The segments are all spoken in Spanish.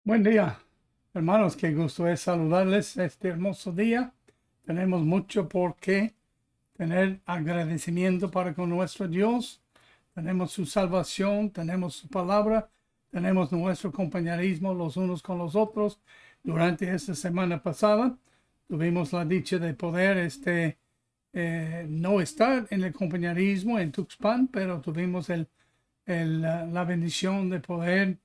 Buen día, hermanos, qué gusto es saludarles este hermoso día. Tenemos mucho por qué tener agradecimiento para con nuestro Dios. Tenemos su salvación, tenemos su palabra, tenemos nuestro compañerismo los unos con los otros. Durante esta semana pasada tuvimos la dicha de poder no estar en el compañerismo en Tuxpan, pero tuvimos la bendición de poder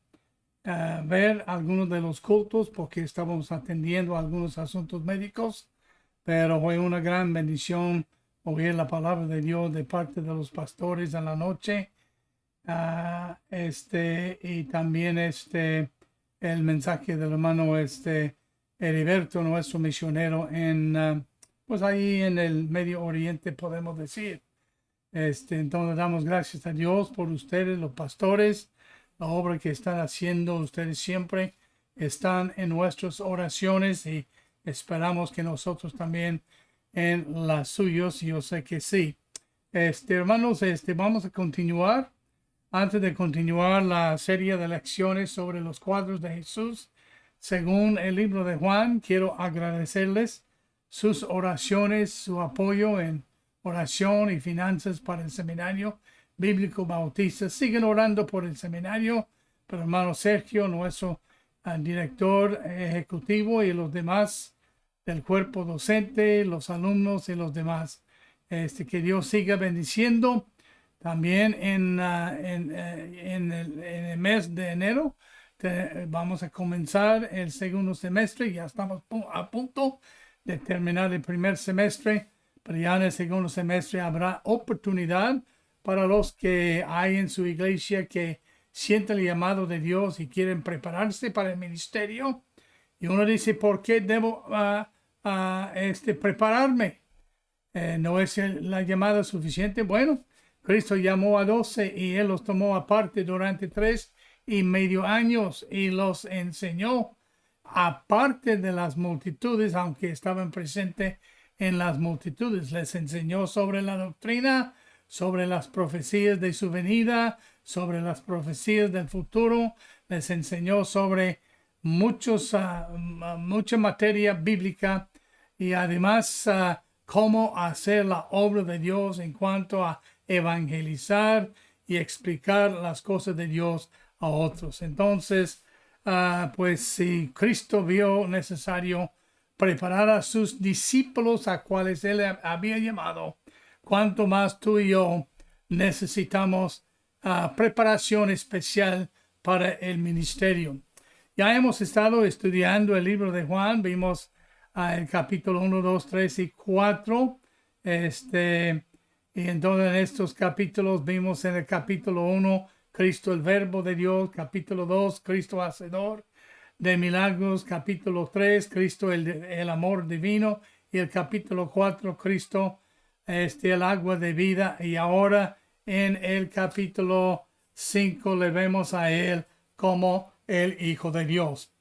ver algunos de los cultos porque estábamos atendiendo algunos asuntos médicos, pero fue una gran bendición oír la palabra de Dios de parte de los pastores en la noche. Y también el mensaje del hermano Heriberto, nuestro misionero pues ahí en el Medio Oriente, podemos decir. Entonces damos gracias a Dios por ustedes, los pastores, la obra que están haciendo. Ustedes siempre están en nuestras oraciones y esperamos que nosotros también en las suyas. Yo sé que sí. Hermanos, vamos a continuar. Antes de continuar la serie de lecciones sobre los cuadros de Jesús, según el libro de Juan, quiero agradecerles sus oraciones, su apoyo en oración y finanzas para el seminario bíblico bautista. Siguen orando por el seminario, pero hermano Sergio, nuestro director ejecutivo, y los demás del cuerpo docente, los alumnos y los demás. Que Dios siga bendiciendo. También en el mes de enero vamos a comenzar el segundo semestre. Ya estamos a punto de terminar el primer semestre, pero ya en el segundo semestre habrá oportunidad para los que hay en su iglesia que sienten el llamado de Dios y quieren prepararse para el ministerio. Y uno dice, ¿por qué debo prepararme? ¿No es la llamada suficiente? Bueno, Cristo llamó a 12 y Él los tomó aparte durante 3.5 años y los enseñó aparte de las multitudes, aunque estaban presentes en las multitudes. Les enseñó sobre la doctrina, sobre las profecías de su venida, sobre las profecías del futuro. Les enseñó sobre mucha materia bíblica y además cómo hacer la obra de Dios en cuanto a evangelizar y explicar las cosas de Dios a otros. Entonces, pues si Cristo vio necesario preparar a sus discípulos a cuales Él había llamado, cuanto más tú y yo necesitamos preparación especial para el ministerio. Ya hemos estado estudiando el libro de Juan. Vimos el capítulo 1, 2, 3 y 4. Y entonces en estos capítulos vimos en el capítulo 1, Cristo el verbo de Dios. Capítulo 2, Cristo hacedor de milagros. Capítulo 3, Cristo el amor divino. Y el capítulo 4, Cristo el agua de vida. Y ahora en el capítulo 5 le vemos a Él como el Hijo de Dios.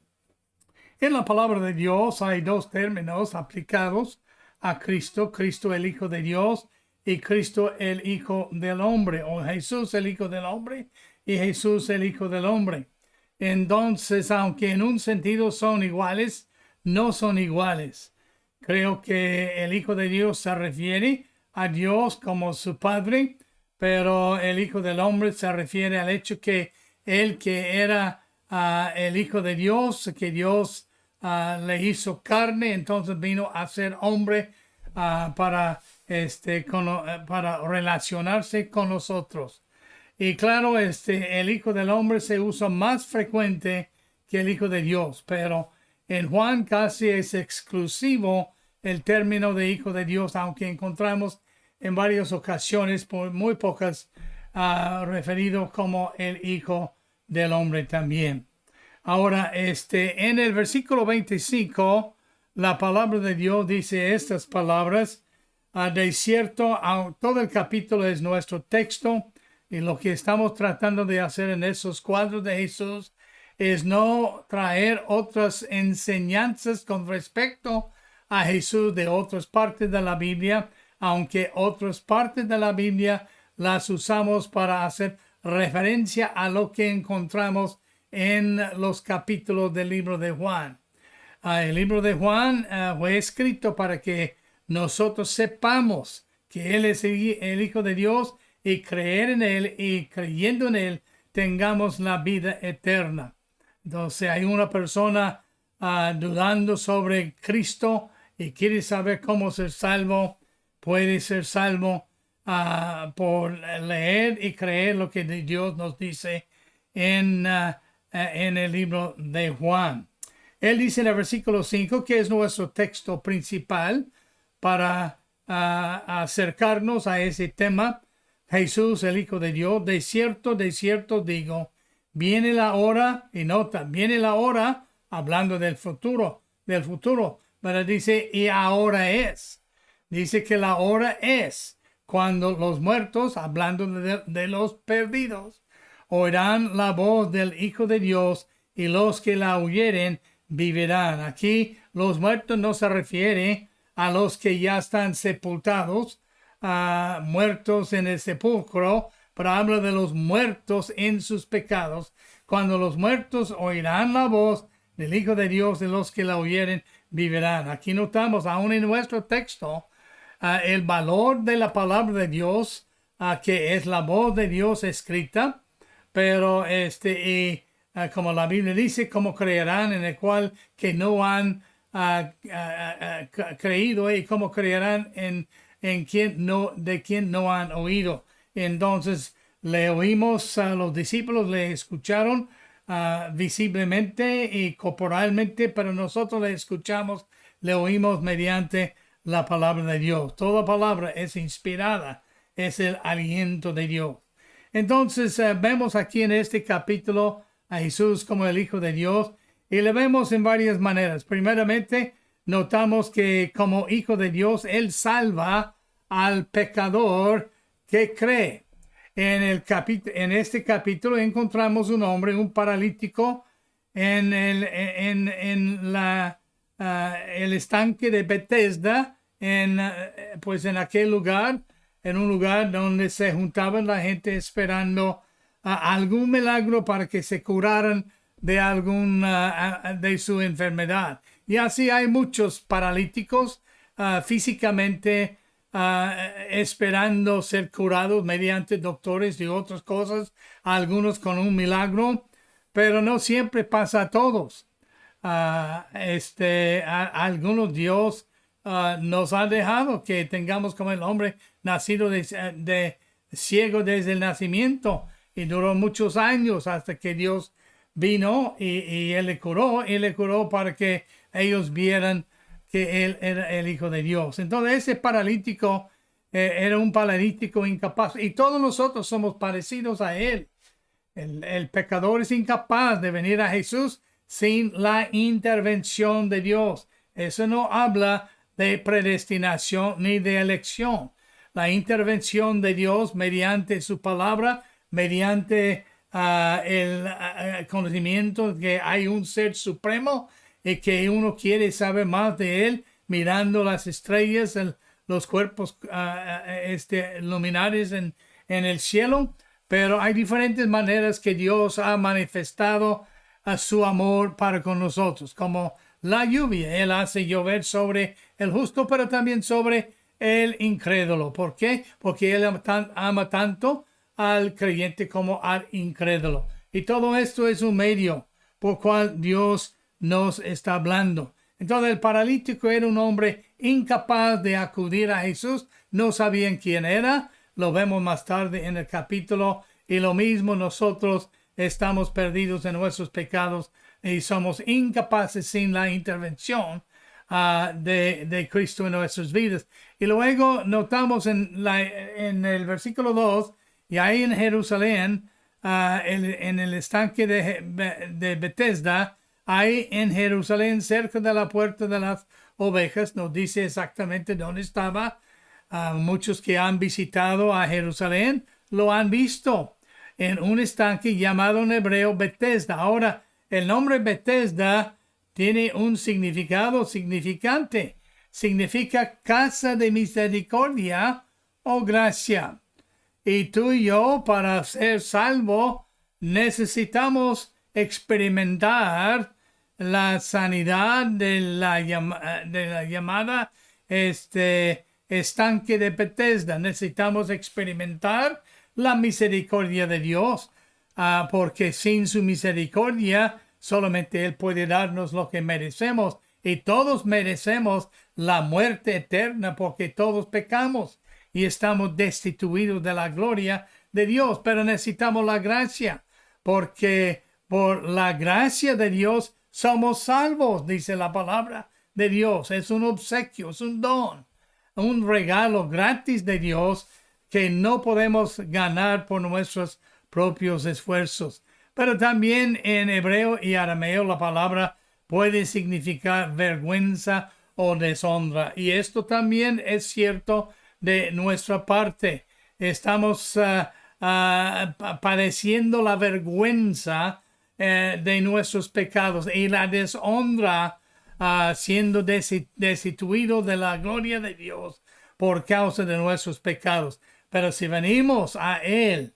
En la palabra de Dios hay dos términos aplicados a Cristo: Cristo el Hijo de Dios y Cristo el Hijo del Hombre, o Jesús el Hijo del Hombre y Jesús el Hijo del Hombre. Entonces, aunque en un sentido son iguales, no son iguales. Creo que el Hijo de Dios se refiere a Dios como su Padre, pero el Hijo del Hombre se refiere al hecho que Él, que era el Hijo de Dios, que Dios le hizo carne, entonces vino a ser hombre para relacionarse con nosotros. Y claro, el Hijo del Hombre se usa más frecuente que el Hijo de Dios, pero en Juan casi es exclusivo el término de Hijo de Dios, aunque encontramos en varias ocasiones, por muy pocas, referido como el Hijo del Hombre también. Ahora, en el versículo 25, la palabra de Dios dice estas palabras. De cierto, todo el capítulo es nuestro texto, y lo que estamos tratando de hacer en esos cuadros de Jesús es no traer otras enseñanzas con respecto a Jesús de otras partes de la Biblia, aunque otras partes de la Biblia las usamos para hacer referencia a lo que encontramos en los capítulos del libro de Juan. El libro de Juan fue escrito para que nosotros sepamos que Él es el Hijo de Dios y creer en Él, y creyendo en Él tengamos la vida eterna. Entonces hay una persona dudando sobre Cristo y quiere saber cómo ser salvo. Puede ser salvo por leer y creer lo que Dios nos dice en el libro de Juan. Él dice en el versículo 5, que es nuestro texto principal para acercarnos a ese tema. Jesús, el Hijo de Dios, de cierto digo, viene la hora, y nota, viene la hora, hablando del futuro, pero dice, y ahora es. Dice que la hora es cuando los muertos, hablando de los perdidos, oirán la voz del Hijo de Dios, y los que la oyeren vivirán. Aquí los muertos no se refiere a los que ya están sepultados, muertos en el sepulcro, pero habla de los muertos en sus pecados. Cuando los muertos oirán la voz del Hijo de Dios, de los que la oyeren vivirán. Aquí notamos, aún en nuestro texto, el valor de la palabra de Dios, que es la voz de Dios escrita, pero como la Biblia dice, cómo creerán en el cual que no han creído, y cómo creerán de quien no han oído. Entonces le oímos a los discípulos, le escucharon visiblemente y corporalmente, pero nosotros le escuchamos, le oímos mediante la palabra de Dios. Toda palabra es inspirada, es el aliento de Dios. Entonces vemos aquí en este capítulo a Jesús como el Hijo de Dios, y le vemos en varias maneras. Primeramente, notamos que como Hijo de Dios, Él salva al pecador que cree. En este capítulo encontramos un hombre, un paralítico, en el estanque de Bethesda, pues en aquel lugar, en un lugar donde se juntaban la gente esperando algún milagro para que se curaran de de su enfermedad. Y así hay muchos paralíticos físicamente esperando ser curados mediante doctores y otras cosas, algunos con un milagro, pero no siempre pasa a todos. Algunos Dios nos ha dejado que tengamos como el hombre nacido de ciego desde el nacimiento, y duró muchos años hasta que Dios vino y Él le curó para que ellos vieran que Él era el Hijo de Dios. Entonces ese paralítico era un paralítico incapaz, y todos nosotros somos parecidos a Él. El pecador es incapaz de venir a Jesús sin la intervención de Dios. Eso no habla de predestinación ni de elección. La intervención de Dios mediante su palabra, mediante el conocimiento de que hay un ser supremo y que uno quiere saber más de Él, mirando las estrellas, los cuerpos luminares en el cielo. Pero hay diferentes maneras que Dios ha manifestado su amor para con nosotros, como la lluvia. Él hace llover sobre el justo, pero también sobre el incrédulo. ¿Por qué? Porque Él ama tanto al creyente como al incrédulo. Y todo esto es un medio por cual Dios nos está hablando. Entonces el paralítico era un hombre incapaz de acudir a Jesús. No sabían quién era. Lo vemos más tarde en el capítulo. Y lo mismo, nosotros estamos perdidos en nuestros pecados y somos incapaces sin la intervención de Cristo en nuestras vidas. Y luego notamos en el versículo 2, y ahí en Jerusalén, en el estanque de Bethesda, ahí en Jerusalén, cerca de la puerta de las ovejas, nos dice exactamente dónde estaba. Muchos que han visitado a Jerusalén lo han visto en un estanque llamado en hebreo Bethesda. Ahora, el nombre Bethesda tiene un significado significante. Significa casa de misericordia o gracia. Y tú y yo, para ser salvos, necesitamos experimentar la sanidad de la llamada estanque de Bethesda. Necesitamos experimentar la misericordia de Dios, porque sin su misericordia solamente Él puede darnos lo que merecemos, y todos merecemos la muerte eterna porque todos pecamos y estamos destituidos de la gloria de Dios. Pero necesitamos la gracia, porque por la gracia de Dios somos salvos, dice la palabra de Dios. Es un obsequio, es un don, un regalo gratis de Dios que no podemos ganar por nuestros propios esfuerzos. Pero también en hebreo y arameo la palabra puede significar vergüenza o deshonra. Y esto también es cierto de nuestra parte. Estamos padeciendo la vergüenza de nuestros pecados y la deshonra, siendo destituido de la gloria de Dios por causa de nuestros pecados. Pero si venimos a Él,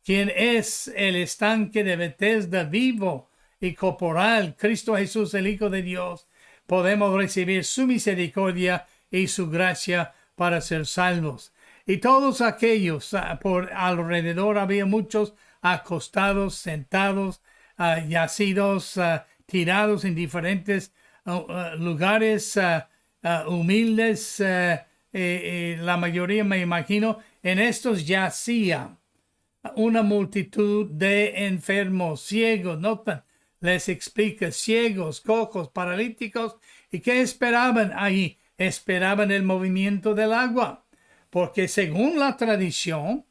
quien es el estanque de Bethesda vivo y corporal, Cristo Jesús, el Hijo de Dios, podemos recibir su misericordia y su gracia para ser salvos. Y todos aquellos por alrededor, había muchos acostados, sentados, yacidos, tirados en diferentes lugares humildes. La mayoría, me imagino, en estos yacía una multitud de enfermos, ciegos. Notan, les explica, ciegos, cojos, paralíticos. ¿Y qué esperaban ahí? Esperaban el movimiento del agua, porque según la tradición,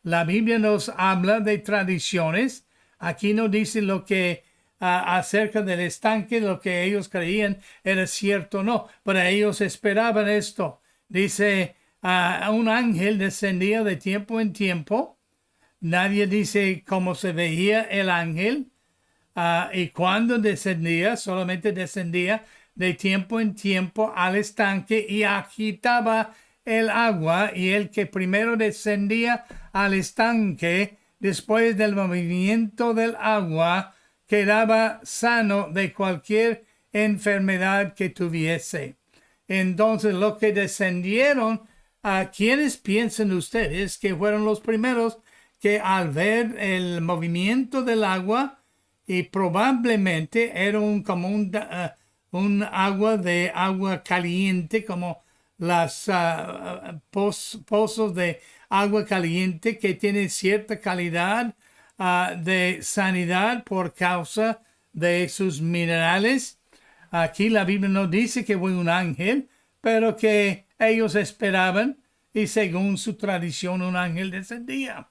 la Biblia nos habla de tradiciones. Aquí no dice lo que acerca del estanque, lo que ellos creían era cierto o no, pero ellos esperaban esto. Dice, un ángel descendía de tiempo en tiempo. Nadie dice cómo se veía el ángel y cuándo descendía. Solamente descendía de tiempo en tiempo al estanque y agitaba el agua, y el que primero descendía al estanque después del movimiento del agua quedaba sano de cualquier enfermedad que tuviese. Entonces, los que descendieron, ¿a quiénes piensan ustedes que fueron los primeros que al ver el movimiento del agua, y probablemente era como un agua de agua caliente, como las pozos de agua caliente que tienen cierta calidad de sanidad por causa de sus minerales? Aquí la Biblia no dice que fue un ángel, pero que ellos esperaban, y según su tradición un ángel descendía.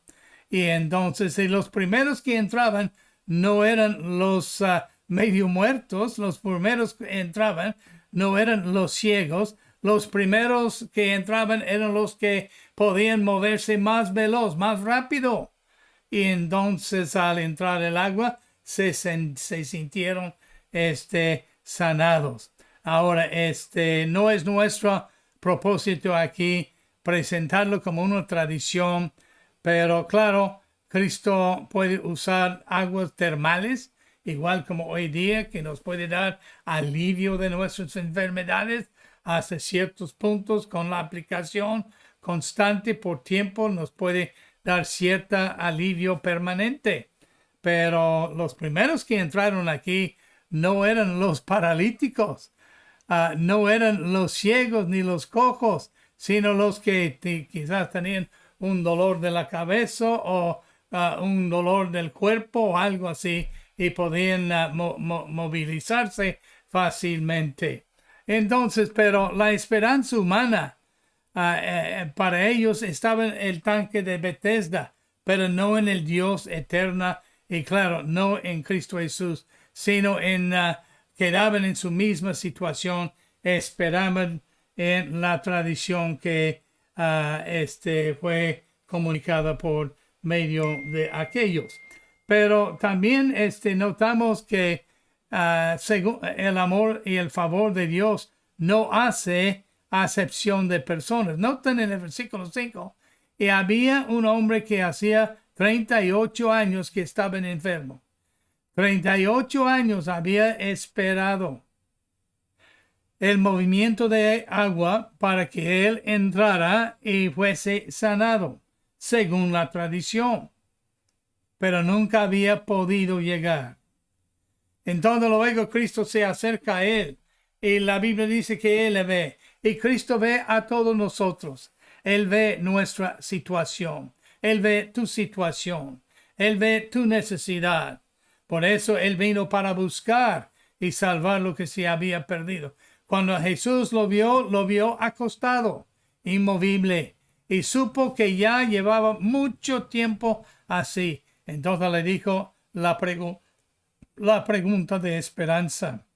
Y entonces los primeros que entraban no eran los medio muertos. Los primeros que entraban no eran los ciegos. Los primeros que entraban eran los que podían moverse más veloz, más rápido. Y entonces al entrar el agua se sintieron sanados. Ahora, no es nuestro propósito aquí presentarlo como una tradición, pero claro, Cristo puede usar aguas termales, igual como hoy día, que nos puede dar alivio de nuestras enfermedades hasta ciertos puntos. Con la aplicación constante por tiempo nos puede dar cierto alivio permanente. Pero los primeros que entraron aquí no eran los paralíticos, no eran los ciegos ni los cojos, sino los que quizás tenían un dolor de la cabeza o un dolor del cuerpo o algo así, y podían movilizarse fácilmente. Entonces, pero la esperanza humana para ellos estaba en el tanque de Bethesda, pero no en el Dios eterno, y claro, no en Cristo Jesús, sino quedaban en su misma situación, esperaban en la tradición que fue comunicada por medio de aquellos. Pero también notamos que según el amor y el favor de Dios no hace acepción de personas. Noten en el versículo 5, y había un hombre que hacía 38 años que estaba enfermo. 38 años había esperado el movimiento de agua para que él entrara y fuese sanado, según la tradición, pero nunca había podido llegar. Entonces luego Cristo se acerca a él y la Biblia dice que él le ve y Cristo ve a todos nosotros. Él ve nuestra situación, él ve tu situación, él ve tu necesidad. Por eso él vino para buscar y salvar lo que se había perdido. Cuando Jesús lo vio acostado, inmovible, y supo que ya llevaba mucho tiempo así. Entonces le dijo la pregunta de esperanza.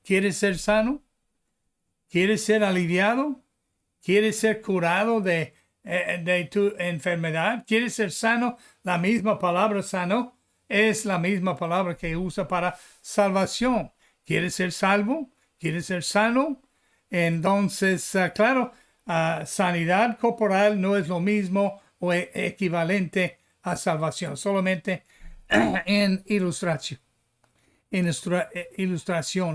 ¿Quieres ser sano? ¿Quieres ser aliviado? ¿Quieres ser curado de tu enfermedad? ¿Quieres ser sano? La misma palabra sano es la misma palabra que usa para salvación. ¿Quieres ser salvo? ¿Quieres ser sano? Entonces, claro, sanidad corporal no es lo mismo o equivalente a salvación, solamente en ilustración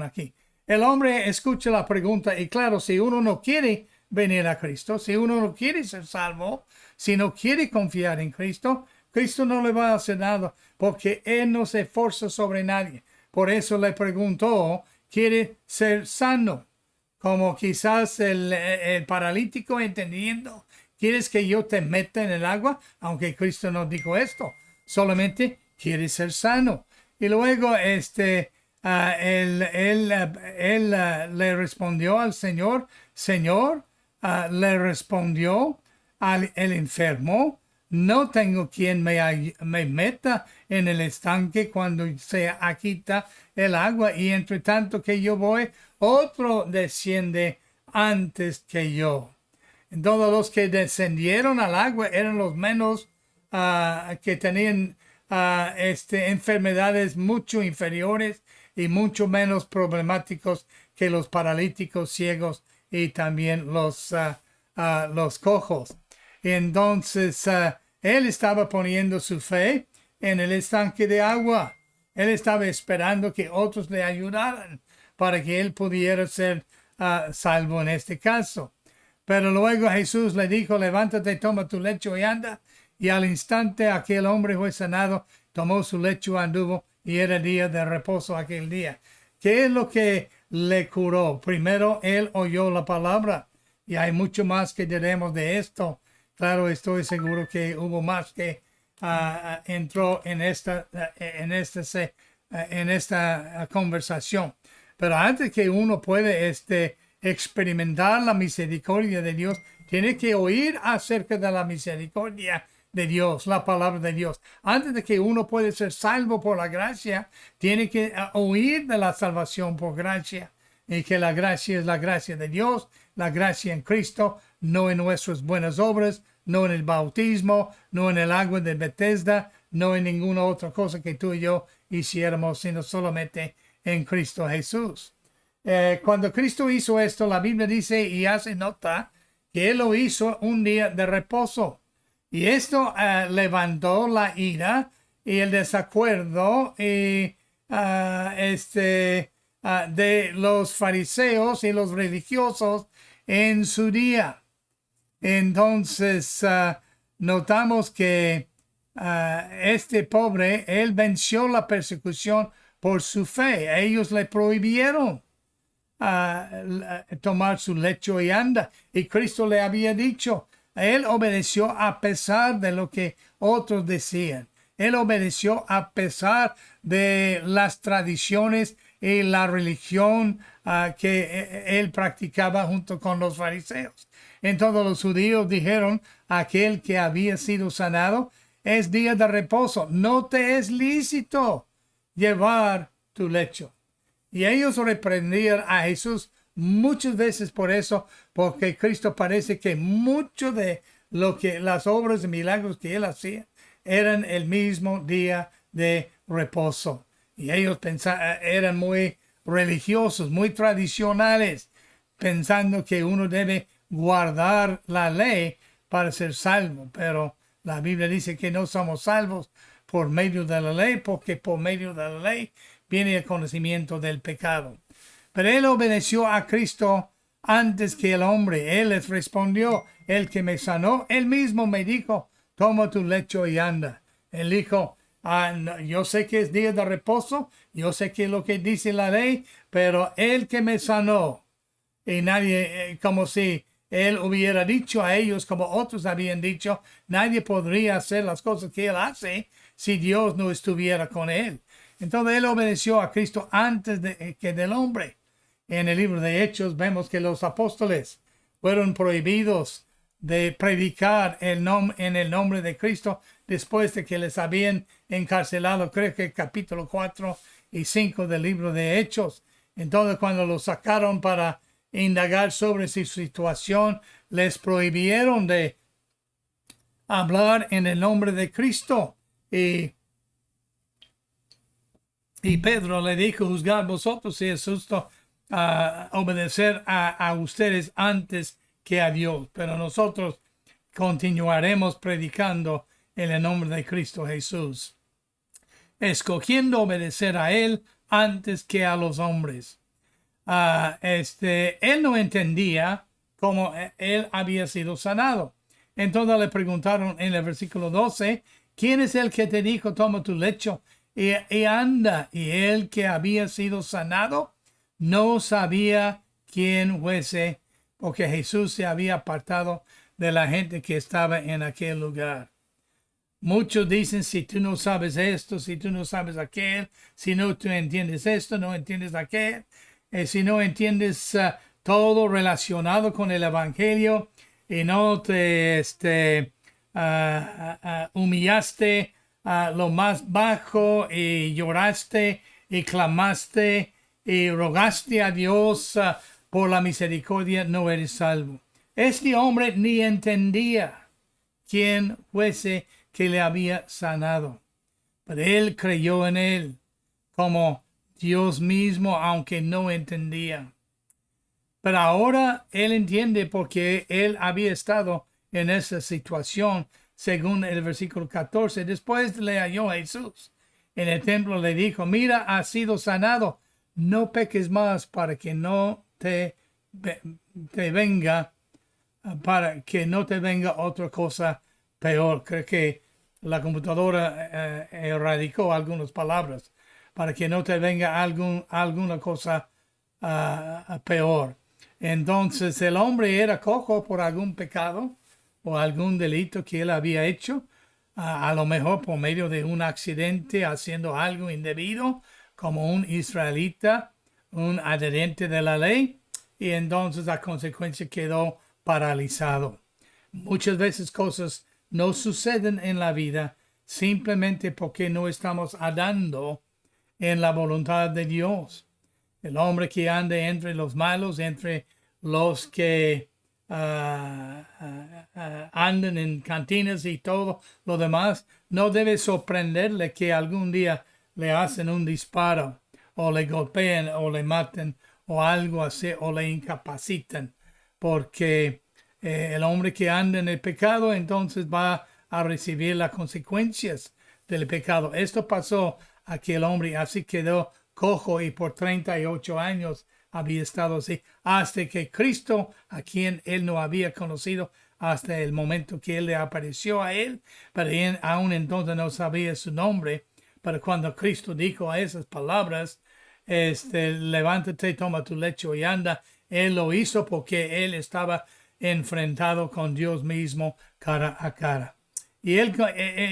aquí. El hombre escucha la pregunta y claro, si uno no quiere venir a Cristo, si uno no quiere ser salvo, si no quiere confiar en Cristo, Cristo no le va a hacer nada porque Él no se esfuerza sobre nadie. Por eso le preguntó, ¿quiere ser sano? Como quizás el paralítico entendiendo, ¿quieres que yo te meta en el agua? Aunque Cristo no dijo esto, solamente quiere ser sano. Y luego él le respondió al Señor, le respondió el enfermo, no tengo quien me meta en el estanque cuando se agita el agua y entre tanto que yo voy, otro desciende antes que yo. Todos los que descendieron al agua eran los menos que tenían enfermedades mucho inferiores y mucho menos problemáticos que los paralíticos, ciegos y también los cojos. Entonces, él estaba poniendo su fe en el estanque de agua. Él estaba esperando que otros le ayudaran para que él pudiera ser salvo en este caso. Pero luego Jesús le dijo, levántate, toma tu lecho y anda. Y al instante aquel hombre fue sanado, tomó su lecho, anduvo y era día de reposo aquel día. ¿Qué es lo que le curó? Primero, él oyó la palabra y hay mucho más que diremos de esto. Claro, estoy seguro que hubo más que entró en esta conversación. Pero antes que uno puede experimentar la misericordia de Dios, tiene que oír acerca de la misericordia de Dios, la palabra de Dios. Antes de que uno puede ser salvo por la gracia, tiene que oír de la salvación por gracia. Y que la gracia es la gracia de Dios, la gracia en Cristo, no en nuestras buenas obras, no en el bautismo, no en el agua de Bethesda, no en ninguna otra cosa que tú y yo hiciéramos, sino solamente en Cristo Jesús. Cuando Cristo hizo esto, la Biblia dice y hace nota que Él lo hizo un día de reposo. Y esto levantó la ira y el desacuerdo de los fariseos y los religiosos en su día. Entonces notamos que este pobre, él venció la persecución por su fe. Ellos le prohibieron tomar su lecho y anda. Y Cristo le había dicho, él obedeció a pesar de lo que otros decían. Él obedeció a pesar de las tradiciones y la religión que él practicaba junto con los fariseos. Entonces los judíos dijeron, aquel que había sido sanado, es día de reposo, no te es lícito llevar tu lecho. Y ellos reprendían a Jesús muchas veces por eso, porque Cristo parece que mucho de lo que las obras de milagros que él hacía eran el mismo día de reposo. Y ellos eran muy religiosos, muy tradicionales, pensando que uno debe guardar la ley para ser salvo. Pero la Biblia dice que no somos salvos por medio de la ley, porque por medio de la ley viene el conocimiento del pecado. Pero él obedeció a Cristo antes que el hombre. Él les respondió, el que me sanó, él mismo me dijo, toma tu lecho y anda. Él dijo, no, yo sé que es día de reposo, yo sé que es lo que dice la ley, pero el que me sanó, y nadie, como si él hubiera dicho a ellos, como otros habían dicho, nadie podría hacer las cosas que él hace si Dios no estuviera con él. Entonces él obedeció a Cristo antes que del hombre. En el libro de Hechos vemos que los apóstoles fueron prohibidos de predicar en el nombre de Cristo después de que les habían encarcelado, creo que capítulo 4 y 5 del libro de Hechos. Entonces cuando los sacaron para indagar sobre su situación, les prohibieron de hablar en el nombre de Cristo. Y Pedro le dijo, juzgad vosotros si es justo obedecer a ustedes antes que a Dios. Pero nosotros continuaremos predicando en el nombre de Cristo Jesús, escogiendo obedecer a Él antes que a los hombres. Él no entendía cómo él había sido sanado. Entonces le preguntaron en el versículo 12, ¿quién es el que te dijo, toma tu lecho y anda? Y él que había sido sanado no sabía quién fuese, porque Jesús se había apartado de la gente que estaba en aquel lugar. Muchos dicen, si tú no sabes esto, si tú no sabes aquel, si no tú entiendes esto, no entiendes aquel, si no entiendes todo relacionado con el evangelio y no te humillaste a lo más bajo y lloraste y clamaste y rogaste a Dios por la misericordia, no eres salvo. Este hombre ni entendía quién fuese que le había sanado, pero él creyó en él como Dios mismo, aunque no entendía. Pero ahora él entiende porque él había estado en esa situación, según el versículo 14. Después le halló a Jesús en el templo, le dijo, mira, has sido sanado, no peques más para que no te venga otra cosa peor. Creo que la computadora erradicó algunas palabras, para que no te venga alguna cosa peor. Entonces el hombre era cojo por algún pecado o algún delito que él había hecho, a lo mejor por medio de un accidente haciendo algo indebido, como un israelita, un adherente de la ley, y entonces a consecuencia quedó paralizado. Muchas veces cosas no suceden en la vida simplemente porque no estamos andando en la voluntad de Dios. El hombre que ande entre los malos, entre los que andan en cantinas y todo lo demás, no debe sorprenderle que algún día le hacen un disparo o le golpeen o le maten o algo así o le incapaciten, porque el hombre que anda en el pecado entonces va a recibir las consecuencias del pecado. Esto pasó a aquel hombre, así quedó cojo y por 38 años había estado así, hasta que Cristo, a quien él no había conocido hasta el momento que él le apareció a él, pero él aún entonces no sabía su nombre. Pero cuando Cristo dijo a esas palabras, levántate, toma tu lecho y anda, él lo hizo porque él estaba enfrentado con Dios mismo cara a cara. Y él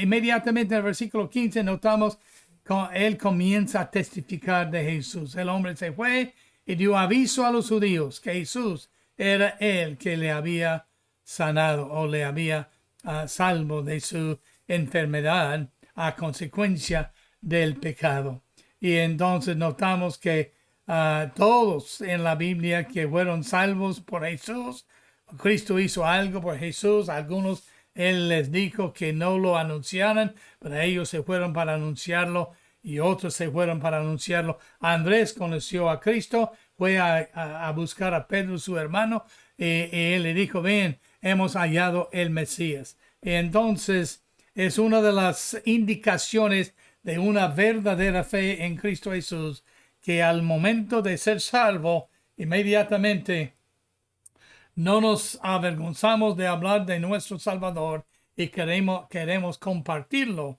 inmediatamente en el versículo 15 notamos que él comienza a testificar de Jesús. El hombre se fue y dio aviso a los judíos que Jesús era el que le había sanado o le había salvo de su enfermedad a consecuencia del pecado. Y entonces notamos que todos en la Biblia que fueron salvos por Jesús, Cristo hizo algo por Jesús. Algunos él les dijo que no lo anunciaran, pero ellos se fueron para anunciarlo y otros se fueron para anunciarlo. Andrés conoció a Cristo, fue a buscar a Pedro, su hermano, y él le dijo, ven, hemos hallado el Mesías. Y entonces es una de las indicaciones de una verdadera fe en Cristo Jesús, que al momento de ser salvo, inmediatamente no nos avergonzamos de hablar de nuestro Salvador y queremos compartirlo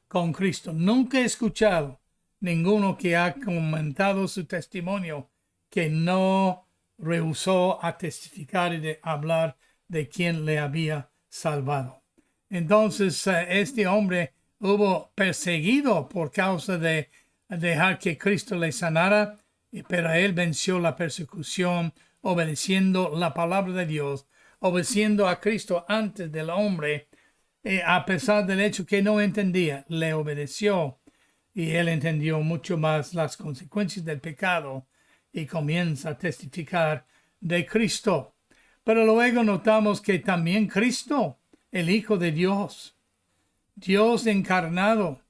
con Cristo. Nunca he escuchado ninguno que ha comentado su testimonio que no rehusó a testificar y de hablar de quien le había salvado. Entonces, este hombre hubo perseguido por causa de dejar que Cristo le sanara, pero él venció la persecución obedeciendo la palabra de Dios, obedeciendo a Cristo antes del hombre, a pesar del hecho que no entendía, le obedeció y él entendió mucho más las consecuencias del pecado y comienza a testificar de Cristo. Pero luego notamos que también Cristo, el Hijo de Dios, Dios encarnado,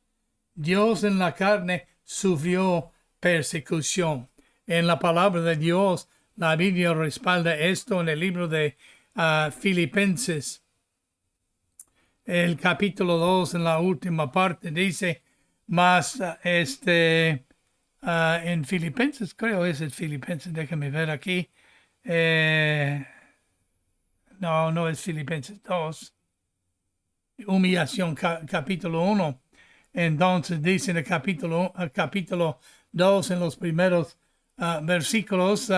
Dios en la carne, sufrió persecución. En la palabra de Dios, la Biblia respalda esto en el libro de Filipenses. El capítulo 2, en la última parte, dice, más en Filipenses, creo es el Filipenses, déjame ver aquí. No es Filipenses 2. Humillación, capítulo 1. Entonces dice en el capítulo 2, en los primeros versículos,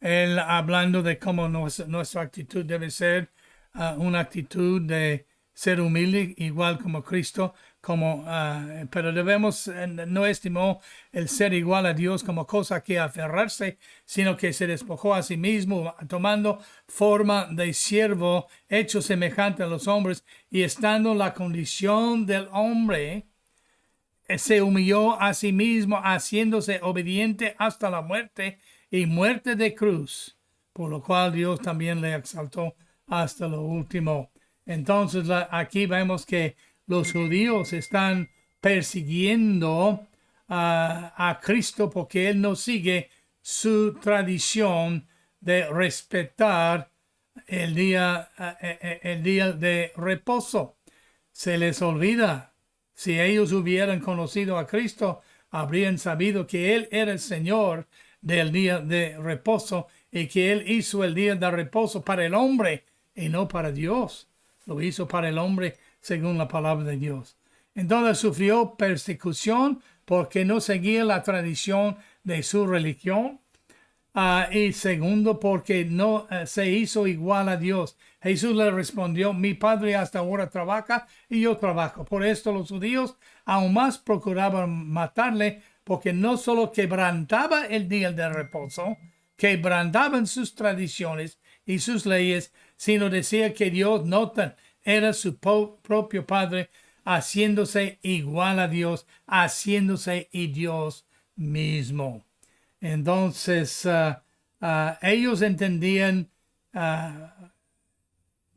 él hablando de cómo nuestra actitud debe ser una actitud de ser humilde, igual como Cristo, pero debemos, no estimó el ser igual a Dios como cosa que aferrarse, sino que se despojó a sí mismo, tomando forma de siervo, hecho semejante a los hombres, y estando en la condición del hombre, se humilló a sí mismo, haciéndose obediente hasta la muerte y muerte de cruz, por lo cual Dios también le exaltó hasta lo último. Entonces aquí vemos que los judíos están persiguiendo a Cristo porque él no sigue su tradición de respetar el día de reposo. Se les olvida. Si ellos hubieran conocido a Cristo, habrían sabido que Él era el Señor del día de reposo y que Él hizo el día de reposo para el hombre y no para Dios. Lo hizo para el hombre según la palabra de Dios. Entonces sufrió persecución porque no seguía la tradición de su religión. Y segundo, porque no se hizo igual a Dios. Jesús le respondió, mi Padre hasta ahora trabaja y yo trabajo. Por esto los judíos aún más procuraban matarle, porque no solo quebrantaba el día de reposo, quebrantaban sus tradiciones y sus leyes, sino decía que Dios era su propio Padre, haciéndose igual a Dios, haciéndose y Dios mismo. Entonces, ellos entendían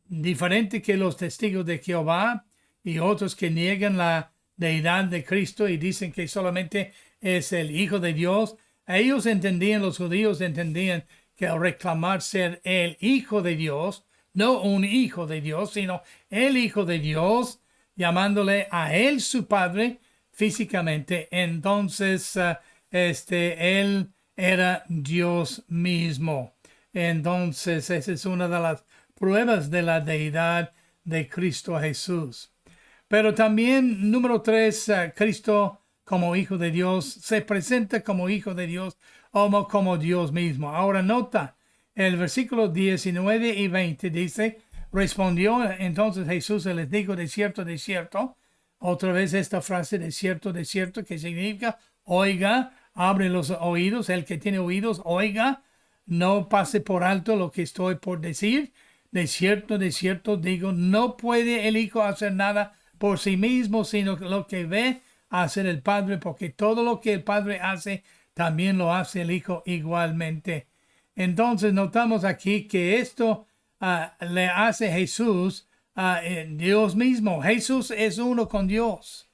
diferente que los testigos de Jehová y otros que niegan la deidad de Cristo y dicen que solamente es el Hijo de Dios. Ellos entendían, los judíos entendían que al reclamar ser el Hijo de Dios, no un hijo de Dios, sino el Hijo de Dios, llamándole a él su Padre físicamente, entonces él era Dios mismo. Entonces esa es una de las pruebas de la deidad de Cristo Jesús. Pero también, número 3, Cristo como Hijo de Dios se presenta como Hijo de Dios o como Dios mismo. Ahora nota, el versículo 19 y 20 dice, respondió entonces Jesús y les dijo, de cierto, otra vez esta frase, de cierto, que significa, oiga, abre los oídos, el que tiene oídos, oiga, no pase por alto lo que estoy por decir. De cierto, digo, no puede el Hijo hacer nada por sí mismo, sino lo que ve hacer el Padre, porque todo lo que el Padre hace, también lo hace el Hijo igualmente. Entonces notamos aquí que esto le hace Jesús Dios mismo. Jesús es uno con Dios.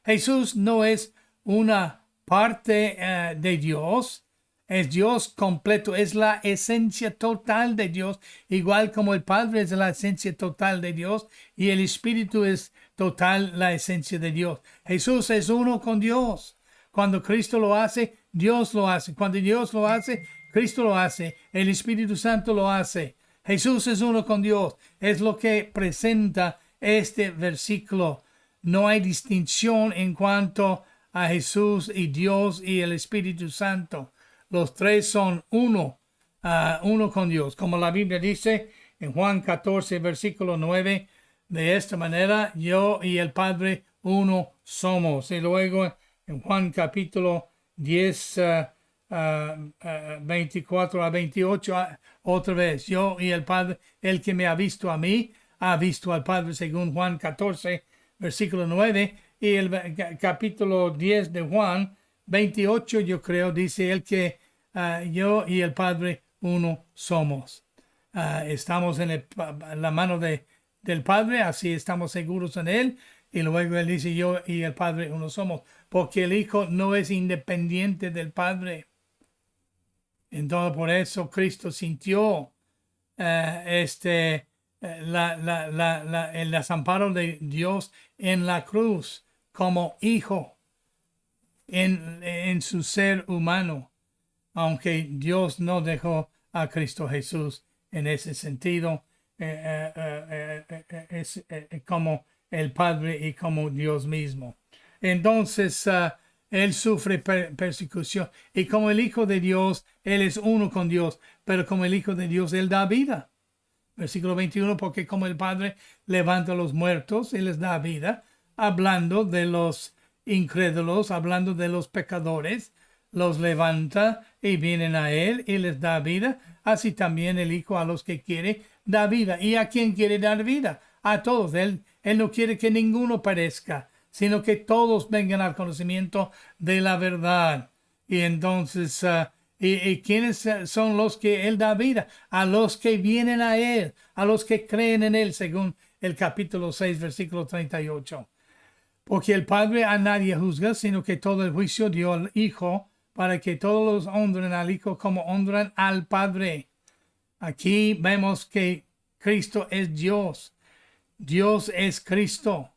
Jesús no es una parte de Dios. Es Dios completo, es la esencia total de Dios, igual como el Padre es la esencia total de Dios y el Espíritu es total la esencia de Dios. Jesús es uno con Dios. Cuando Cristo lo hace, Dios lo hace. Cuando Dios lo hace, Cristo lo hace. El Espíritu Santo lo hace. Jesús es uno con Dios. Es lo que presenta este versículo. No hay distinción en cuanto a Jesús y Dios y el Espíritu Santo. Los tres son uno, uno con Dios. Como la Biblia dice en Juan 14, versículo 9, de esta manera yo y el Padre uno somos. Y luego en Juan capítulo 10, 24 a 28, otra vez, yo y el Padre, el que me ha visto a mí, ha visto al Padre, según Juan 14, versículo 9, y el capítulo 10 de Juan 28, yo creo, dice el que yo y el Padre uno somos. Estamos en la mano del Padre, así estamos seguros en Él. Y luego Él dice, yo y el Padre uno somos, porque el Hijo no es independiente del Padre. Entonces, por eso Cristo sintió el desamparo de Dios en la cruz como Hijo en su ser humano, aunque Dios no dejó a Cristo Jesús en ese sentido, es como el Padre y como Dios mismo. Entonces, Él sufre persecución. Y como el Hijo de Dios, Él es uno con Dios. Pero como el Hijo de Dios, Él da vida. Versículo 21, porque como el Padre levanta a los muertos, Él les da vida. Hablando de los incrédulos, hablando de los pecadores, los levanta y vienen a Él y les da vida. Así también el Hijo a los que quiere da vida. ¿Y a quién quiere dar vida? A todos. Él no quiere que ninguno perezca, sino que todos vengan al conocimiento de la verdad. Y entonces, ¿y quiénes son los que Él da vida? A los que vienen a Él, a los que creen en Él, según el capítulo 6, versículo 38. Porque el Padre a nadie juzga, sino que todo el juicio dio al Hijo, para que todos los honren al Hijo como honran al Padre. Aquí vemos que Cristo es Dios. Dios es Cristo.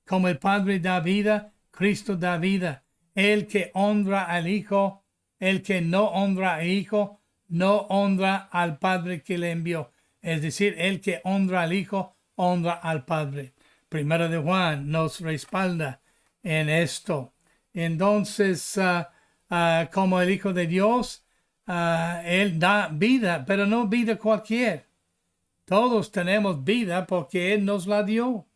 Como el Padre da vida, Cristo da vida. El que honra al Hijo, el que no honra al Hijo, no honra al Padre que le envió. Es decir, el que honra al Hijo, honra al Padre. Primera de Juan nos respalda en esto. Entonces, como el Hijo de Dios, Él da vida, pero no vida cualquier. Todos tenemos vida porque Él nos la dio.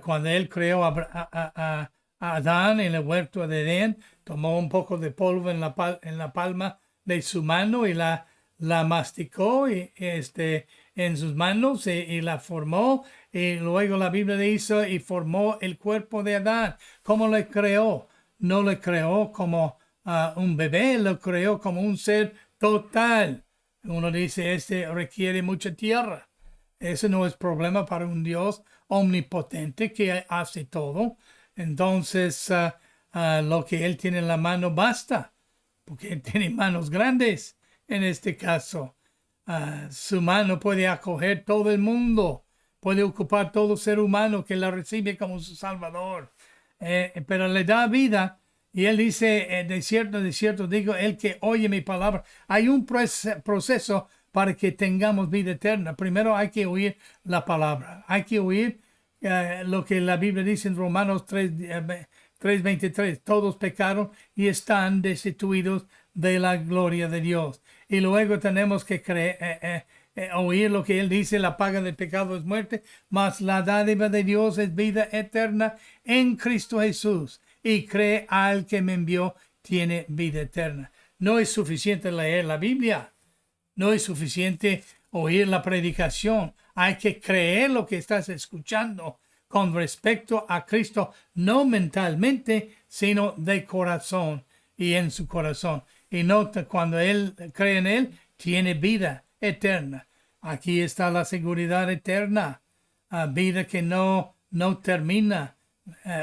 Cuando Él creó a Adán en el huerto de Edén, tomó un poco de polvo en la palma de su mano y la masticó en sus manos y la formó. Y luego la Biblia dice y formó el cuerpo de Adán. ¿Cómo le creó? No le creó como un bebé, lo creó como un ser total. Uno dice, requiere mucha tierra. Ese no es problema para un Dios omnipotente que hace todo. Entonces, lo que Él tiene en la mano basta, porque Él tiene manos grandes. En este caso, su mano puede acoger todo el mundo, puede ocupar todo ser humano que la recibe como su Salvador. Pero le da vida. Y Él dice, de cierto digo, el que oye mi palabra. Hay un proceso para que tengamos vida eterna. Primero hay que oír la palabra. Hay que oír lo que la Biblia dice en Romanos 3:23. Todos pecaron y están destituidos de la gloria de Dios. Y luego tenemos que oír lo que Él dice, la paga del pecado es muerte, mas la dádiva de Dios es vida eterna en Cristo Jesús. Y cree al que me envió, tiene vida eterna. No es suficiente leer la Biblia. No es suficiente oír la predicación. Hay que creer lo que estás escuchando con respecto a Cristo, no mentalmente, sino de corazón y en su corazón. Y nota, cuando Él cree en Él, tiene vida eterna. Aquí está la seguridad eterna, vida que no termina,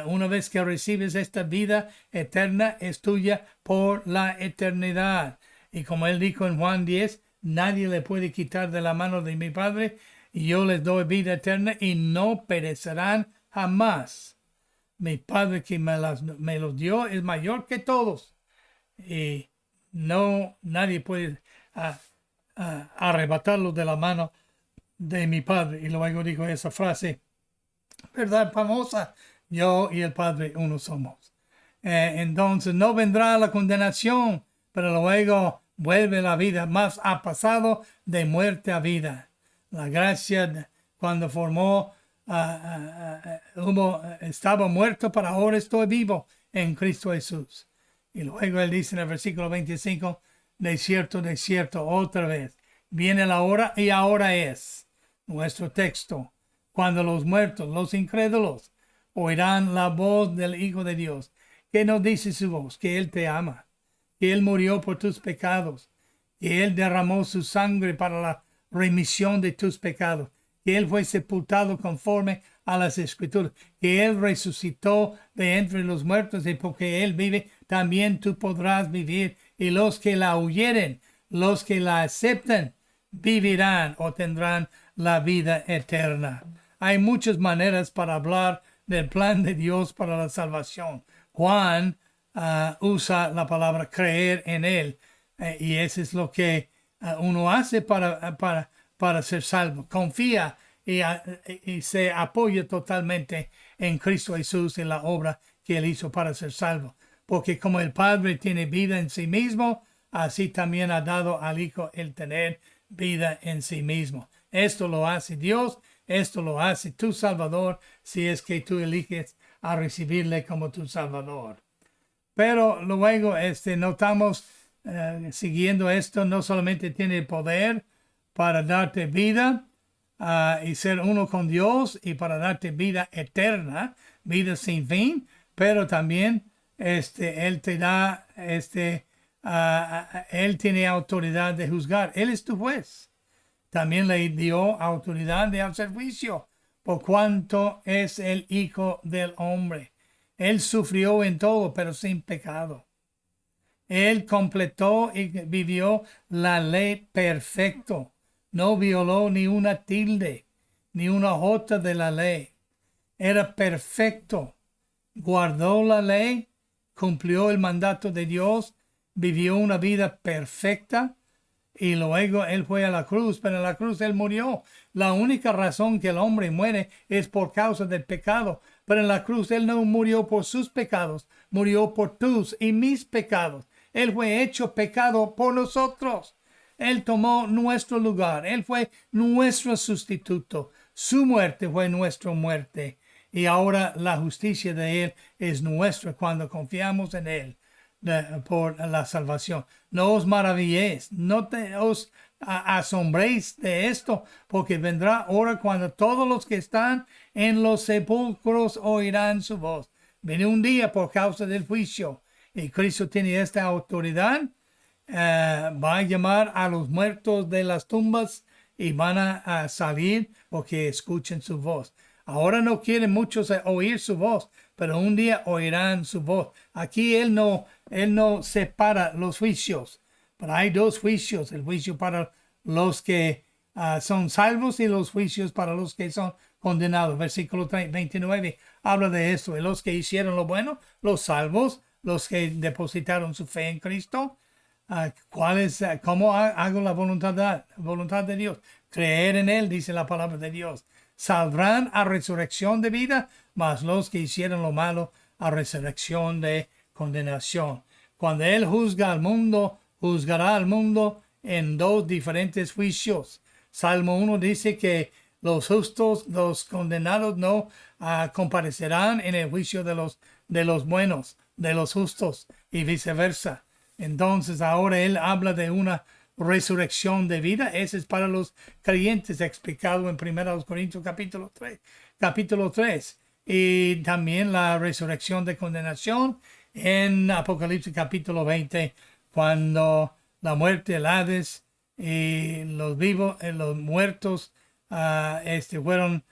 Una vez que recibes esta vida eterna, es tuya por la eternidad. Y como él dijo en Juan 10, nadie le puede quitar de la mano de mi Padre, y yo les doy vida eterna y no perecerán jamás. Mi Padre que me los dio es mayor que todos, y nadie puede arrebatarlos de la mano de mi Padre. Y luego dijo esa frase, verdad famosa, yo y el Padre uno somos. Entonces no vendrá la condenación, pero luego vuelve la vida, más ha pasado de muerte a vida. La gracia cuando formó, estaba muerto, pero ahora estoy vivo en Cristo Jesús. Y luego él dice en el versículo 25, de cierto, otra vez, viene la hora y ahora es nuestro texto, cuando los muertos, los incrédulos, oirán la voz del Hijo de Dios. ¿Qué nos dice su voz? Que Él te ama, que Él murió por tus pecados, que Él derramó su sangre para la remisión de tus pecados, que Él fue sepultado conforme a las Escrituras, que Él resucitó de entre los muertos, y porque Él vive, también tú podrás vivir. Y los que la oyeren, los que la acepten, vivirán o tendrán la vida eterna. Hay muchas maneras para hablar del plan de Dios para la salvación. Juan usa la palabra creer en Él, y eso es lo que uno hace para ser salvo. Confía y se apoya totalmente en Cristo Jesús y la obra que Él hizo para ser salvo. Porque como el Padre tiene vida en sí mismo, así también ha dado al Hijo el tener vida en sí mismo. Esto lo hace Dios, esto lo hace tu Salvador, si es que tú eliges a recibirle como tu Salvador. Pero luego notamos, siguiendo esto, no solamente tiene el poder para darte vida y ser uno con Dios, y para darte vida eterna, vida sin fin, pero también Él te da, Él tiene autoridad de juzgar. Él es tu juez. También le dio autoridad de hacer juicio, por cuanto es el Hijo del Hombre. Él sufrió en todo, pero sin pecado. Él completó y vivió la ley perfecto. No violó ni una tilde, ni una jota de la ley. Era perfecto. Guardó la ley, cumplió el mandato de Dios, vivió una vida perfecta. Y luego Él fue a la cruz, pero en la cruz Él murió. La única razón que el hombre muere es por causa del pecado. Pero en la cruz Él no murió por sus pecados, murió por tus y mis pecados. Él fue hecho pecado por nosotros. Él tomó nuestro lugar. Él fue nuestro sustituto. Su muerte fue nuestra muerte. Y ahora la justicia de Él es nuestra cuando confiamos en Él. Por la salvación. No os maravilléis, no os asombréis de esto, porque vendrá hora cuando todos los que están en los sepulcros oirán su voz. Viene un día por causa del juicio, y Cristo tiene esta autoridad. Va a llamar a los muertos de las tumbas y van a salir porque escuchen su voz. Ahora no quieren muchos oír su voz, pero un día oirán su voz. Aquí Él no separa los juicios, pero hay dos juicios: el juicio para los que son salvos y los juicios para los que son condenados. Versículo 29 habla de eso: y los que hicieron lo bueno, los salvos, los que depositaron su fe en Cristo. ¿Cómo hago la voluntad de Dios? Creer en Él, dice la palabra de Dios. Saldrán a resurrección de vida, mas los que hicieron lo malo a resurrección de condenación. Cuando Él juzga al mundo, juzgará al mundo en dos diferentes juicios. Salmo 1 dice que los justos, los condenados, no comparecerán en el juicio de los buenos, de los justos, y viceversa. Entonces ahora Él habla de una resurrección de vida. Ese es para los creyentes, explicado en 1 Corintios capítulo 3. Y también la resurrección de condenación en Apocalipsis capítulo 20, cuando la muerte, el Hades y los vivos, los muertos fueron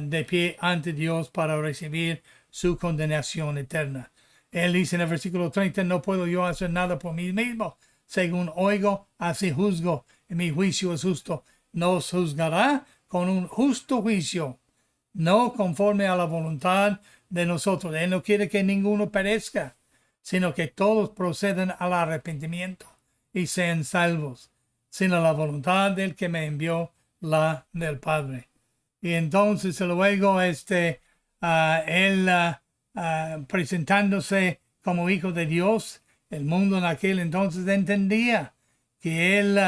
de pie ante Dios para recibir su condenación eterna. Él dice en el versículo 30, no puedo yo hacer nada por mí mismo. Según oigo, así juzgo. Y mi juicio es justo. Nos juzgará con un justo juicio, no conforme a la voluntad de nosotros. Él no quiere que ninguno perezca, sino que todos procedan al arrepentimiento y sean salvos, sino la voluntad del que me envió, la del Padre. Y entonces luego él presentándose como hijo de Dios, el mundo en aquel entonces entendía que él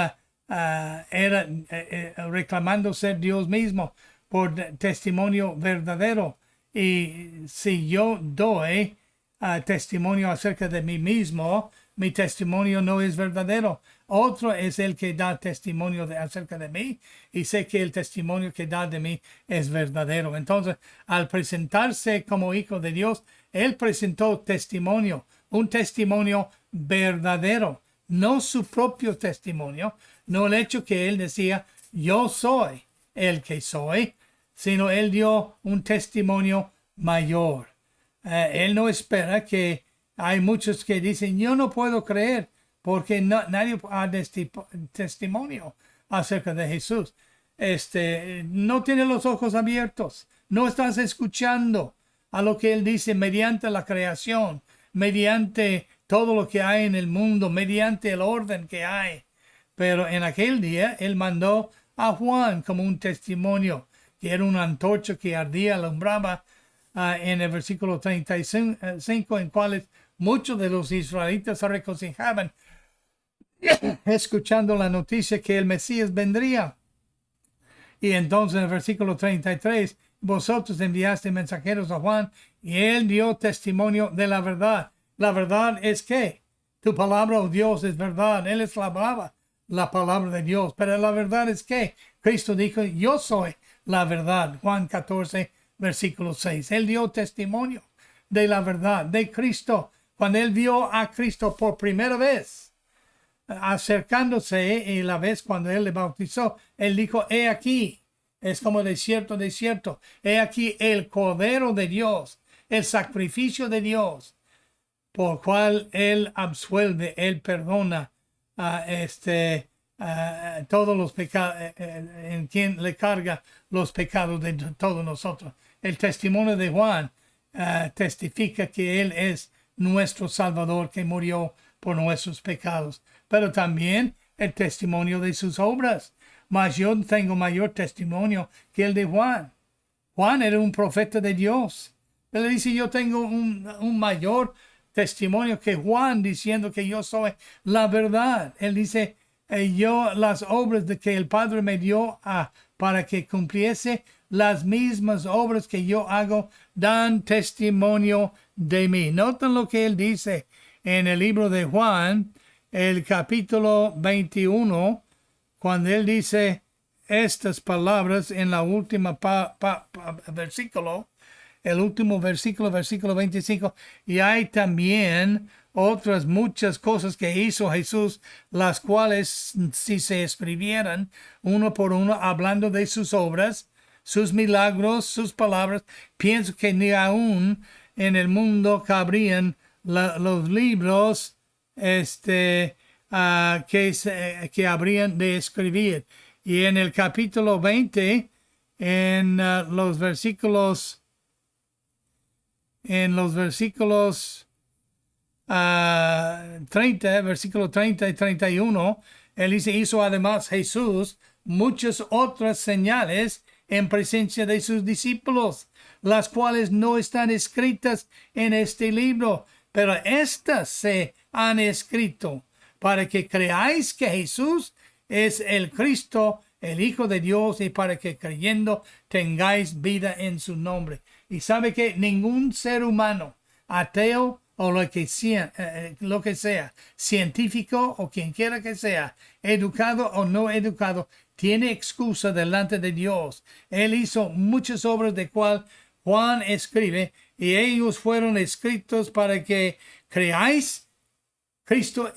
era reclamando ser Dios mismo por testimonio verdadero. Y si yo doy testimonio acerca de mí mismo, mi testimonio no es verdadero. Otro es el que da testimonio acerca de mí, y sé que el testimonio que da de mí es verdadero. Entonces, al presentarse como hijo de Dios, él presentó testimonio, un testimonio verdadero, no su propio testimonio, no el hecho que él decía, yo soy el que soy, sino él dio un testimonio mayor. Él no espera que hay muchos que dicen, yo no puedo creer porque nadie ha testimonio acerca de Jesús. No tiene los ojos abiertos, no estás escuchando a lo que él dice mediante la creación, mediante todo lo que hay en el mundo, mediante el orden que hay. Pero en aquel día él mandó a Juan como un testimonio, que era una antorcha que ardía, alumbraba, en el versículo 35, en cuales muchos de los israelitas se regocijaban escuchando la noticia que el Mesías vendría. Y entonces en el versículo 33, vosotros enviaste mensajeros a Juan y él dio testimonio de la verdad. La verdad es que tu palabra, oh Dios, es verdad. Él es la palabra de Dios. Pero la verdad es que Cristo dijo, yo soy la verdad. Juan 14, versículo 6. Él dio testimonio de la verdad de Cristo. Cuando él vio a Cristo por primera vez, acercándose, y la vez cuando él le bautizó, él dijo, he aquí, es como desierto, desierto, he aquí el Cordero de Dios, el sacrificio de Dios, por cual él absuelve, él perdona todos los pecados, en quien le carga los pecados de todos nosotros. El testimonio de Juan testifica que él es nuestro Salvador, que murió por nuestros pecados, pero también el testimonio de sus obras. Mas yo tengo mayor testimonio que el de Juan. Juan era un profeta de Dios. Él dice, yo tengo un mayor testimonio que Juan, diciendo que yo soy la verdad. Él dice, yo las obras de que el Padre me dio para que cumpliese, las mismas obras que yo hago dan testimonio de mí. Noten lo que él dice en el libro de Juan, el capítulo 21, cuando él dice estas palabras en la última versículo, el último versículo, versículo 25, y hay también otras muchas cosas que hizo Jesús, las cuales si se escribieran uno por uno, hablando de sus obras, sus milagros, sus palabras, pienso que ni aún en el mundo cabrían los libros que habrían de escribir. Y en el capítulo 20, en los versículos 30, versículo 30 y 31, él dice, hizo además Jesús muchas otras señales en presencia de sus discípulos, las cuales no están escritas en este libro, pero estas se han escrito para que creáis que Jesús es el Cristo, el Hijo de Dios, y para que creyendo tengáis vida en su nombre. Y sabe que ningún ser humano, ateo o lo que sea, científico o quien quiera que sea, educado o no educado, tiene excusa delante de Dios. Él hizo muchas obras de cual Juan escribe, y ellos fueron escritos para que creáis Jesús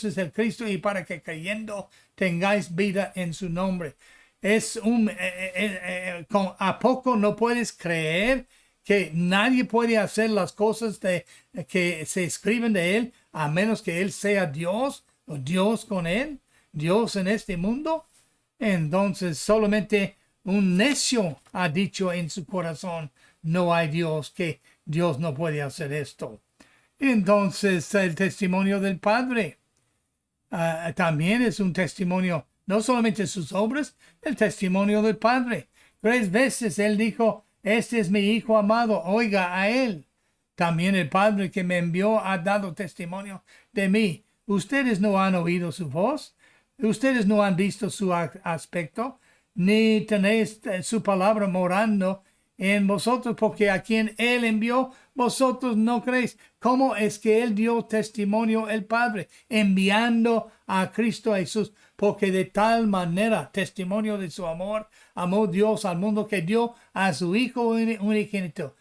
es el Cristo, y para que creyendo tengáis vida en su nombre. ¿A poco no puedes creer que nadie puede hacer las cosas que se escriben de él a menos que él sea Dios o Dios con él, Dios en este mundo. Entonces solamente un necio ha dicho en su corazón, no hay Dios, que Dios no puede hacer esto. Entonces el testimonio del Padre también es un testimonio, no solamente sus obras, el testimonio del Padre. 3 veces él dijo, este es mi Hijo amado, oiga a él. También el Padre que me envió ha dado testimonio de mí. Ustedes no han oído su voz, ustedes no han visto su aspecto, ni tenéis su palabra morando en vosotros, porque a quien él envió, vosotros no creéis. ¿Cómo es que él dio testimonio el Padre, enviando a Cristo Jesús? Porque de tal manera, testimonio de su amor, amó Dios al mundo que dio a su Hijo unigénito.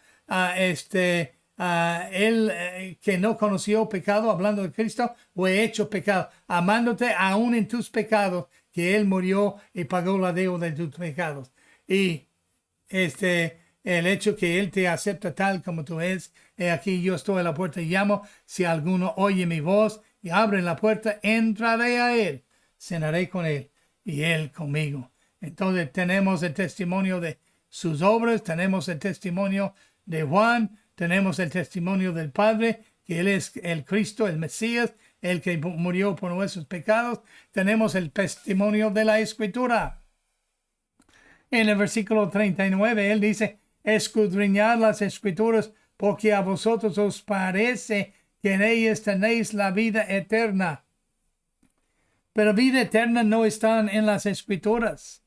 Él que no conoció pecado, hablando de Cristo, fue hecho pecado, amándote aún en tus pecados, que él murió y pagó la deuda de tus pecados. Y el hecho que él te acepta tal como tú eres, aquí yo estoy a la puerta y llamo, si alguno oye mi voz y abre la puerta, entraré a él, cenaré con él y él conmigo. Entonces tenemos el testimonio de sus obras, tenemos el testimonio de Juan, tenemos el testimonio del Padre, que él es el Cristo, el Mesías, el que murió por nuestros pecados. Tenemos el testimonio de la Escritura. En el versículo 39, él dice, escudriñad las Escrituras, porque a vosotros os parece que en ellas tenéis la vida eterna. Pero vida eterna no está en las Escrituras.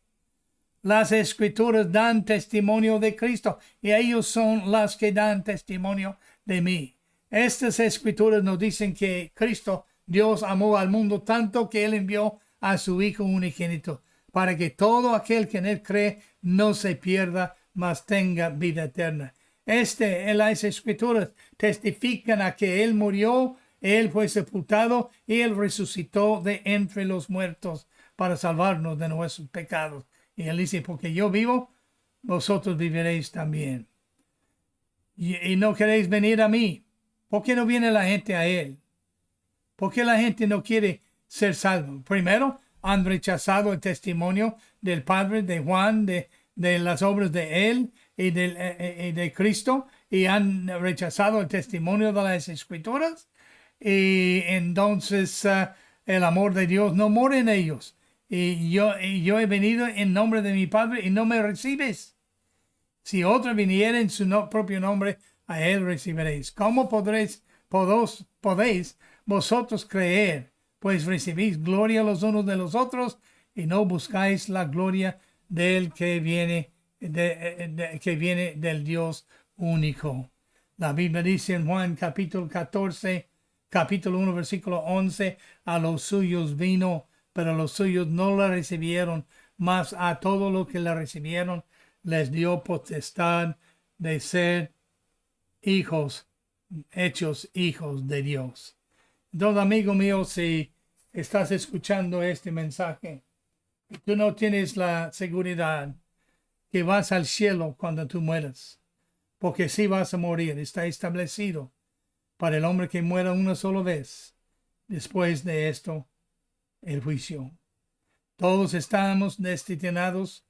Las Escrituras dan testimonio de Cristo y ellos son las que dan testimonio de mí. Estas Escrituras nos dicen que Cristo, Dios, amó al mundo tanto que él envió a su Hijo unigénito, para que todo aquel que en él cree no se pierda, mas tenga vida eterna. En las Escrituras testifican a que él murió, él fue sepultado y él resucitó de entre los muertos para salvarnos de nuestros pecados. Y él dice, porque yo vivo, vosotros viviréis también. Y no queréis venir a mí. ¿Por qué no viene la gente a él? ¿Por qué la gente no quiere ser salvo? Primero, han rechazado el testimonio del Padre, de Juan, de las obras de él y de Cristo, y han rechazado el testimonio de las Escrituras. Y entonces el amor de Dios no mora en ellos. Y yo he venido en nombre de mi Padre y no me recibes. Si otro viniera en su propio nombre, a él recibiréis. ¿Cómo podéis vosotros creer? Pues recibís gloria los unos de los otros y no buscáis la gloria del que viene, que viene del Dios único. La Biblia dice en Juan capítulo 14, capítulo 1, versículo 11, a los suyos vino, pero los suyos no la recibieron, mas a todos los que la recibieron les dio potestad de ser hijos, hechos hijos de Dios. Entonces, amigo mío, si estás escuchando este mensaje y tú no tienes la seguridad que vas al cielo cuando tú mueras, porque si vas a morir, está establecido para el hombre que muera una sola vez. Después de esto, el juicio. Todos estamos destinados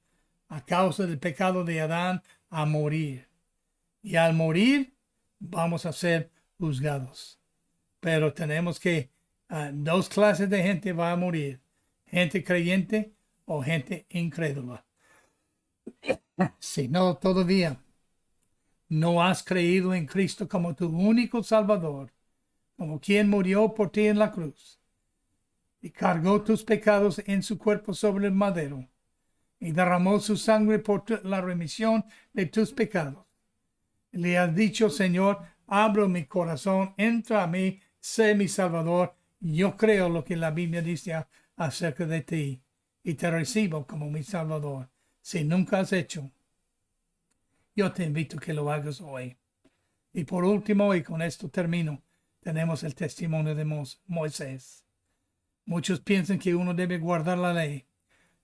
a causa del pecado de Adán a morir. Y al morir vamos a ser juzgados. Pero tenemos que, dos clases de gente va a morir. Gente creyente o gente incrédula. Si no, todavía no has creído en Cristo como tu único Salvador, como quien murió por ti en la cruz y cargó tus pecados en su cuerpo sobre el madero y derramó su sangre por la remisión de tus pecados. Le has dicho, Señor, abro mi corazón, entra a mí, sé mi Salvador. Yo creo lo que la Biblia dice acerca de ti y te recibo como mi Salvador. Si nunca has hecho, yo te invito a que lo hagas hoy. Y por último, y con esto termino, tenemos el testimonio de Moisés. Muchos piensan que uno debe guardar la ley.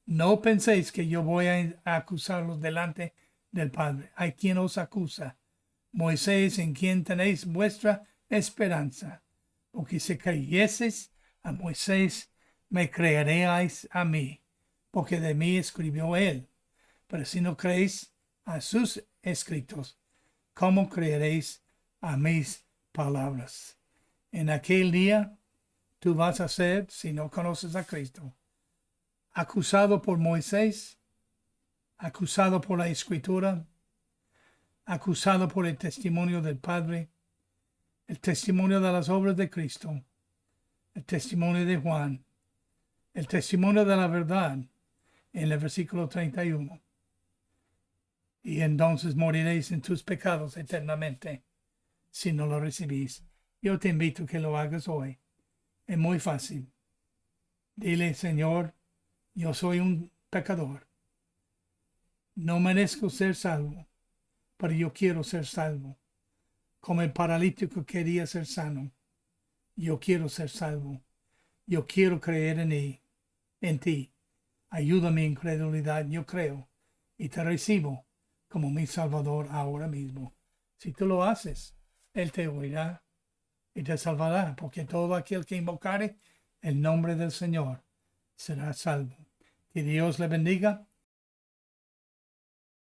No penséis que yo voy a acusarlos delante del Padre. Hay quien os acusa. Moisés, en quien tenéis vuestra esperanza. Porque si creyeseis a Moisés, me creeréis a mí, porque de mí escribió él. Pero si no creéis a sus escritos, ¿cómo creeréis a mis palabras? En aquel día tú vas a ser, si no conoces a Cristo, acusado por Moisés, acusado por la Escritura, acusado por el testimonio del Padre, el testimonio de las obras de Cristo, el testimonio de Juan, el testimonio de la verdad, en el versículo 31. Y entonces moriréis en tus pecados eternamente, si no lo recibís. Yo te invito a que lo hagas hoy. Es muy fácil. Dile, Señor, yo soy un pecador. No merezco ser salvo, pero yo quiero ser salvo. Como el paralítico quería ser sano, yo quiero ser salvo. Yo quiero creer en ti. Ayuda mi incredulidad, yo creo, y te recibo como mi Salvador ahora mismo. Si tú lo haces, Él te oirá y te salvará, porque todo aquel que invocare el nombre del Señor será salvo. Que Dios le bendiga